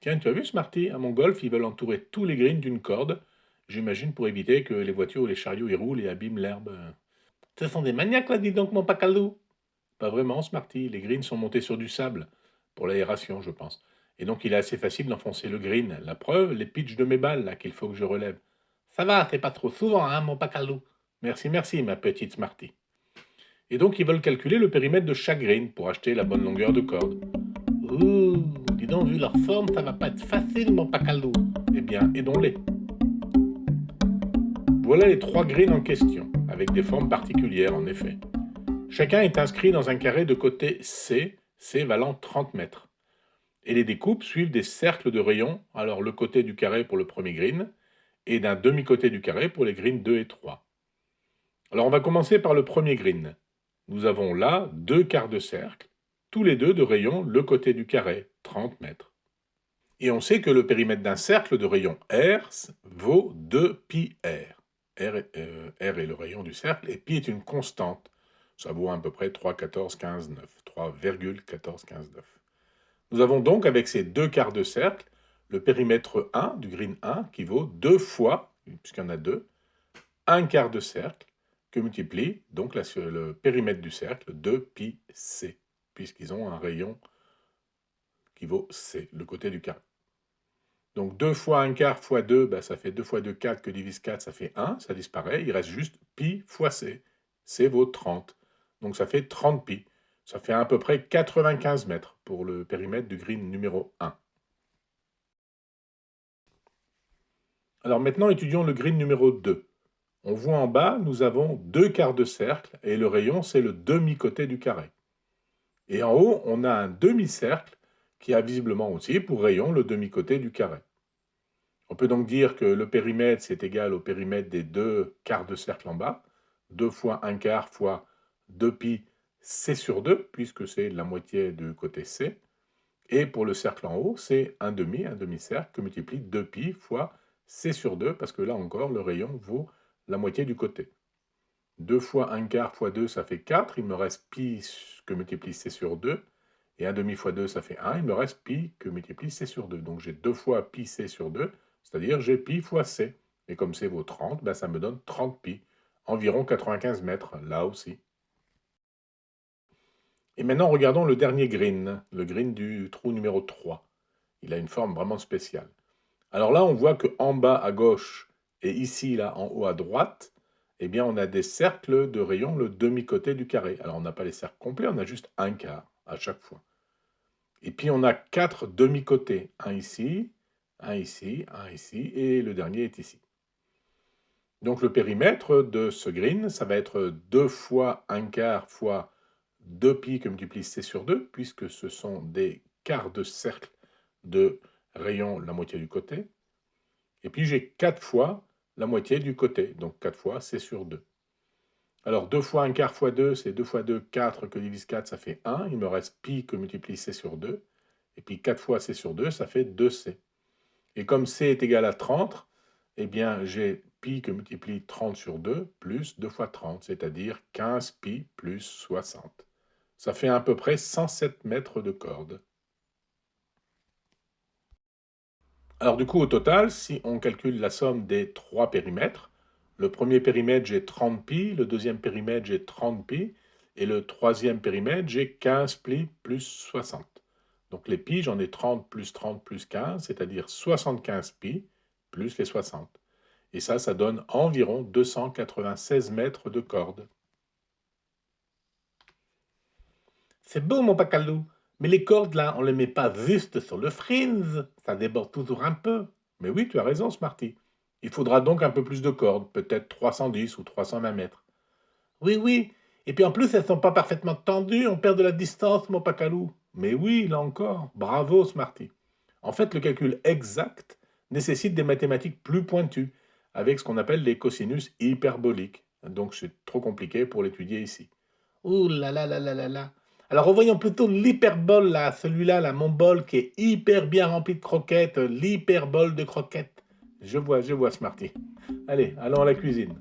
Tiens, tu as vu Smarty? À mon golf, ils veulent entourer tous les greens d'une corde. J'imagine pour éviter que les voitures ou les chariots y roulent et abîment l'herbe. Ce sont des maniaques là, dis donc, mon pacalou. Pas vraiment, Smarty. Les greens sont montés sur du sable. Pour l'aération, je pense. Et donc, il est assez facile d'enfoncer le green. La preuve, les pitchs de mes balles, là, qu'il faut que je relève. Ça va, c'est pas trop souvent, hein, mon pacalou. Merci, merci, ma petite Smarty. Et donc, ils veulent calculer le périmètre de chaque green pour acheter la bonne longueur de corde. Ouh, dis donc, vu leur forme, ça va pas être facile, mon pacalou. Eh bien, aidons-les. Voilà les trois greens en question, avec des formes particulières en effet. Chacun est inscrit dans un carré de côté C, C valant 30 mètres. Et les découpes suivent des cercles de rayons, alors le côté du carré pour le premier green, et d'un demi-côté du carré pour les greens 2 et 3. Alors on va commencer par le premier green. Nous avons là deux quarts de cercle, tous les deux de rayon le côté du carré, 30 mètres. Et on sait que le périmètre d'un cercle de rayon R vaut 2 pi R. R est le rayon du cercle et pi est une constante. Ça vaut à peu près 3,1415,9. 3,1415,9. Nous avons donc avec ces deux quarts de cercle le périmètre 1 du green 1 qui vaut 2 fois, puisqu'il y en a deux, un quart de cercle que multiplie donc le périmètre du cercle 2 pi c, puisqu'ils ont un rayon qui vaut c, le côté du carré. Donc 2 fois 1 quart fois 2, ben ça fait 2 fois 2, 4, que divise 4, ça fait 1, ça disparaît, il reste juste pi fois c. C vaut 30. Donc ça fait 30 pi. Ça fait à peu près 95 mètres pour le périmètre du green numéro 1. Alors maintenant, étudions le green numéro 2. On voit en bas, nous avons deux quarts de cercle et le rayon, c'est le demi-côté du carré. Et en haut, on a un demi-cercle qui a visiblement aussi pour rayon le demi-côté du carré. On peut donc dire que le périmètre, c'est égal au périmètre des deux quarts de cercle en bas. 2 fois 1 quart fois 2 pi c sur 2, puisque c'est la moitié du côté c. Et pour le cercle en haut, c'est un demi-cercle que multiplie 2 pi fois c sur 2, parce que là encore, le rayon vaut la moitié du côté. 2 fois 1 quart fois 2, ça fait 4. Il me reste pi que multiplie c sur 2. Et 1 demi fois 2, ça fait 1. Il me reste pi que multiplie c sur 2. Donc j'ai 2 fois pi c sur 2, c'est-à-dire j'ai pi fois c. Et comme c vaut 30, ben ça me donne 30 pi. Environ 95 mètres, là aussi. Et maintenant, regardons le dernier green, le green du trou numéro 3. Il a une forme vraiment spéciale. Alors là, on voit qu'en bas à gauche et ici, là, en haut à droite, eh bien, on a des cercles de rayon le demi-côté du carré. Alors, on n'a pas les cercles complets, on a juste un quart à chaque fois. Et puis, on a 4 demi-côtés. Un ici, un ici, un ici, et le dernier est ici. Donc, le périmètre de ce green, ça va être 2 fois 1 quart fois 2 pi que multiplie c sur 2, puisque ce sont des quarts de cercle de rayon la moitié du côté. Et puis j'ai 4 fois la moitié du côté, donc 4 fois c sur 2. Alors 2 fois 1 quart fois 2, c'est 2 fois 2, 4, que divise 4, ça fait 1. Il me reste pi que multiplie c sur 2. Et puis 4 fois c sur 2, ça fait 2c. Et comme c est égal à 30, eh bien j'ai pi que multiplie 30 sur 2 plus 2 fois 30, c'est-à-dire 15 pi plus 60. Ça fait à peu près 107 mètres de corde. Alors du coup, au total, si on calcule la somme des trois périmètres, le premier périmètre, j'ai 30 pi, le deuxième périmètre, j'ai 30 pi, et le troisième périmètre, j'ai 15 pi plus 60. Donc les pi, j'en ai 30 plus 15, c'est-à-dire 75 pi plus les 60. Et ça donne environ 296 mètres de corde. C'est beau, mon pacalou. Mais les cordes, là, on ne les met pas juste sur le fringe. Ça déborde toujours un peu. Mais oui, tu as raison, Smarty. Il faudra donc un peu plus de cordes, peut-être 310 ou 320 mètres. Oui, oui. Et puis en plus, elles ne sont pas parfaitement tendues, on perd de la distance, mon pacalou. Mais oui, là encore, bravo, Smarty. En fait, le calcul exact nécessite des mathématiques plus pointues, avec ce qu'on appelle les cosinus hyperboliques. Donc c'est trop compliqué pour l'étudier ici. Ouh là là là là là là. Alors revoyons plutôt l'hyperbole là, celui-là, là, mon bol qui est hyper bien rempli de croquettes, l'hyperbole de croquettes. Je vois, Smarty. Allez, allons à la cuisine.